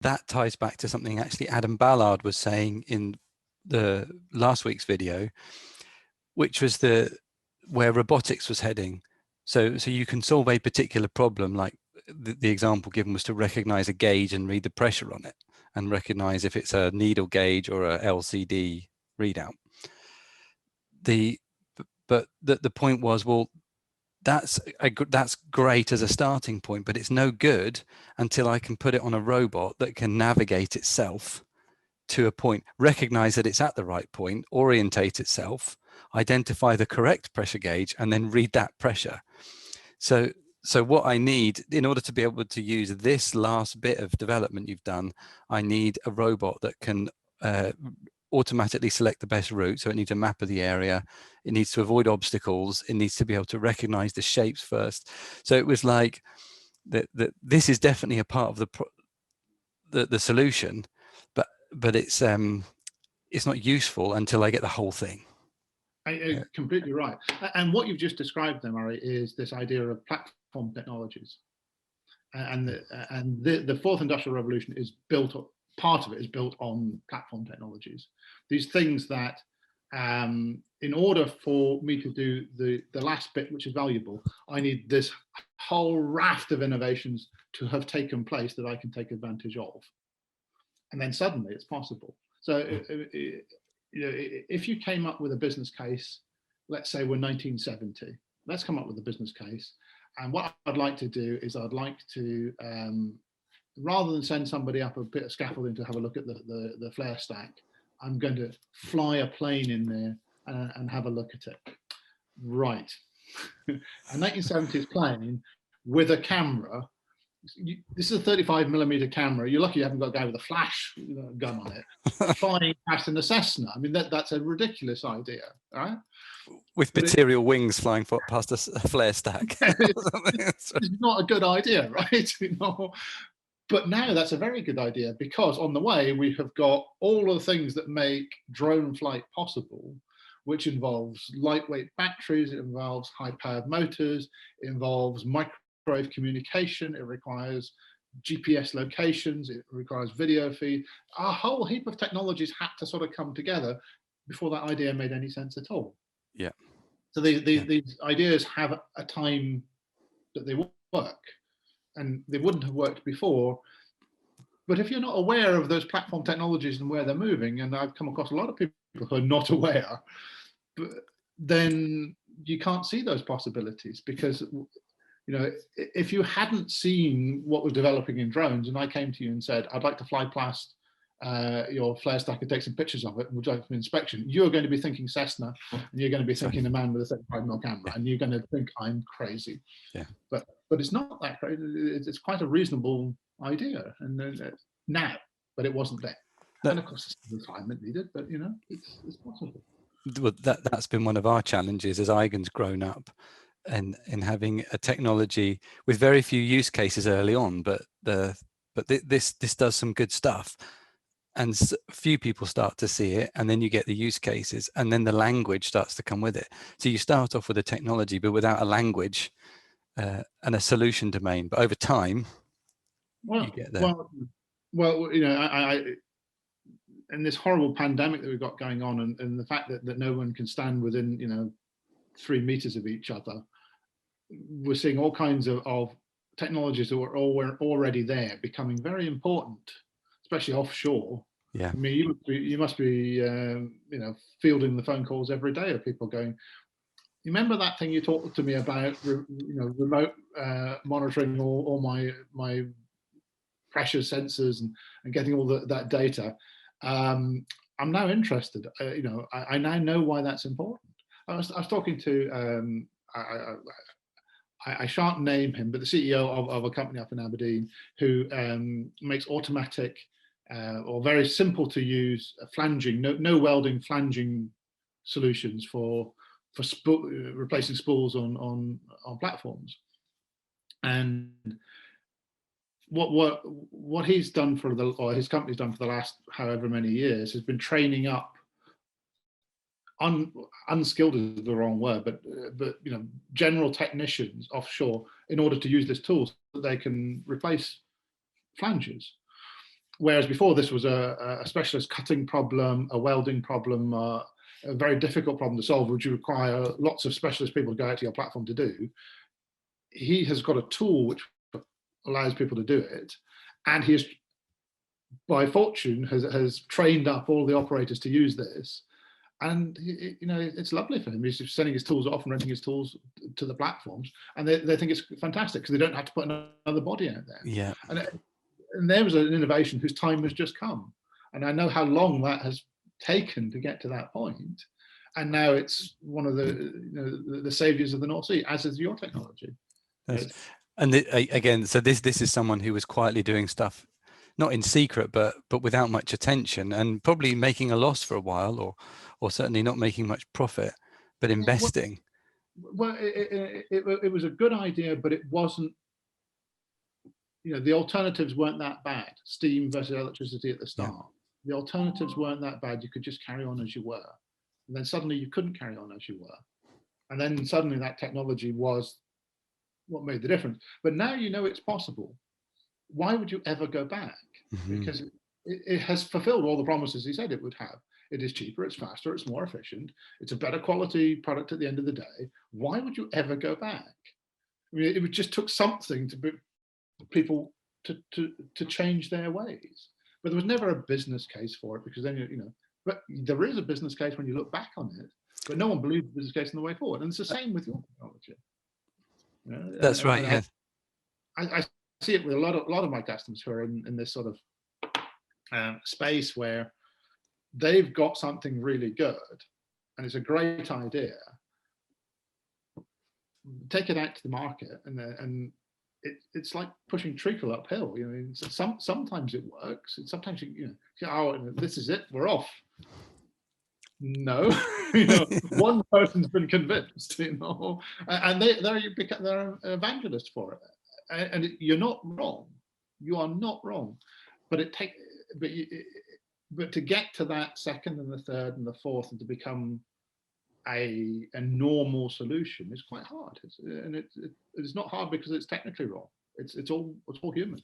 that ties back to something actually Adam Ballard was saying in the last week's video, which was where robotics was heading. So you can solve a particular problem, like the example given was to recognize a gauge and read the pressure on it and recognize if it's a needle gauge or a LCD readout. But the point was, well, that's great as a starting point, but it's no good until I can put it on a robot that can navigate itself to a point, recognize that it's at the right point, orientate itself, identify the correct pressure gauge, and then read that pressure. So what I need in order to be able to use this last bit of development you've done, I need a robot that can automatically select the best route. So it needs a map of the area, it needs to avoid obstacles, it needs to be able to recognize the shapes first. So it was like that this is definitely a part of the solution, but it's not useful until I get the whole thing. Completely right. And what you've just described there, Murray, is this idea of platform technologies. And the fourth industrial revolution is built, part of it is built on platform technologies. These things that, in order for me to do the last bit, which is valuable, I need this whole raft of innovations to have taken place that I can take advantage of. And then suddenly it's possible. So you know, if you came up with a business case, let's say we're 1970, let's come up with a business case. And what I'd like to do is I'd like to, rather than send somebody up a bit of scaffolding to have a look at the flare stack, I'm going to fly a plane in there and have a look at it. Right. A 1970s plane with a camera. This is a 35mm camera. You're lucky you haven't got a guy with a flash gun on it flying past an Cessna. I mean, that's a ridiculous idea, right? With material wings flying past a flare stack. It's not a good idea, right? You know? But now that's a very good idea, because on the way we have got all of the things that make drone flight possible, which involves lightweight batteries, it involves high-powered motors, it involves microwave communication, it requires GPS locations, it requires video feed. A whole heap of technologies had to sort of come together before that idea made any sense at all. Yeah. So these ideas have a time that they work, and they wouldn't have worked before. But if you're not aware of those platform technologies and where they're moving, and I've come across a lot of people who are not aware, then you can't see those possibilities. Because, you know, if you hadn't seen what was developing in drones and I came to you and said, I'd like to fly past your flare stack and take some pictures of it and we'll do it for inspection, you're going to be thinking Cessna, and you're going to be thinking a man with a 35mm camera, and you're going to think I'm crazy. Yeah. But it's not that crazy. It's quite a reasonable idea, and now, but it wasn't then. No. And of course, it's the refinement needed, but you know, it's possible. Well, that's been one of our challenges as Eigen's grown up, and in having a technology with very few use cases early on, but this does some good stuff, and few people start to see it, and then you get the use cases, and then the language starts to come with it. So you start off with a technology, but without a language and a solution domain. But over time, you get there. Well, you know, I and this horrible pandemic that we've got going on, and the fact that no one can stand within, you know, 3 meters of each other, we're seeing all kinds of technologies that were already there becoming very important, especially offshore. Yeah. I mean, you must be you know, fielding the phone calls every day of people going, you remember that thing you talked to me about, you know, remote monitoring all my pressure sensors and getting all that data. I'm now interested. You know, I now know why that's important. I was talking to I shan't name him, but the CEO of a company up in Aberdeen who makes automatic or very simple to use flanging, no welding flanging solutions for replacing spools on platforms. And what he's done or his company's done for the last however many years has been training up unskilled is the wrong word, but you know, general technicians offshore in order to use this tool so that they can replace flanges. whereas before this was a specialist cutting problem, a welding problem, a very difficult problem to solve, which you require lots of specialist people to go out to your platform to do. He has got a tool which allows people to do it, and he has, by fortune, has trained up all the operators to use this. And it's lovely for him. He's sending his tools off and renting his tools to the platforms, and they think it's fantastic because they don't have to put another body out there. Yeah. And there was an innovation whose time has just come. And I know how long that has taken to get to that point. And now it's one of the saviors of the North Sea, as is your technology. And again, so this is someone who was quietly doing stuff, not in secret, but without much attention, and probably making a loss for a while, or certainly not making much profit, but investing. Well, it was a good idea, but it wasn't. The alternatives weren't that bad. Steam versus electricity at the start. Yeah. The alternatives weren't that bad. You could just carry on as you were. And then suddenly you couldn't carry on as you were. And then suddenly that technology was what made the difference. But now it's possible. Why would you ever go back? Mm-hmm. Because it has fulfilled all the promises he said it would have. It is cheaper, it's faster, it's more efficient, it's a better quality product at the end of the day. Why would you ever go back? I mean, it just took something to be people to change their ways, but there was never a business case for it, because then but there is a business case when you look back on it, but no one believes the business case in the way forward. And it's the same with your technology. That's right. Yeah, I see it with a lot of my customers who are in this sort of space where they've got something really good and it's a great idea. Take it out to the market, and it's like pushing treacle uphill. Sometimes it works, and sometimes this is it, we're off. No, one person's been convinced, and they're evangelists for it. And you're not wrong. You are not wrong, but but to get to that second and the third and the fourth, and to become a normal solution is quite hard. It's not hard because it's technically wrong. It's all human.